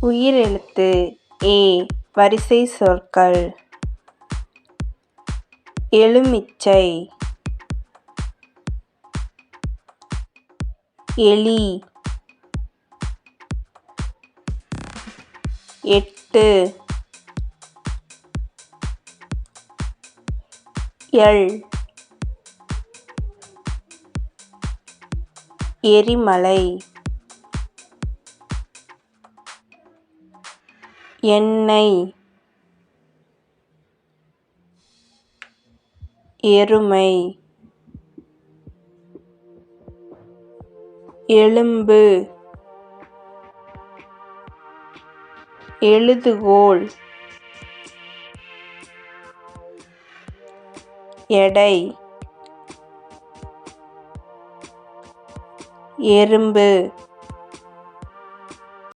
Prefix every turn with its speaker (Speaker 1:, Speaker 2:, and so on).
Speaker 1: உயிரெழுத்து ஏ வரிசை சொற்கள். எலுமிச்சை, எலி, 8, எள், எரிமலை, எண்ணெய், எருமை, எலும்பு, எழுதுகோல், எடை, எறும்பு.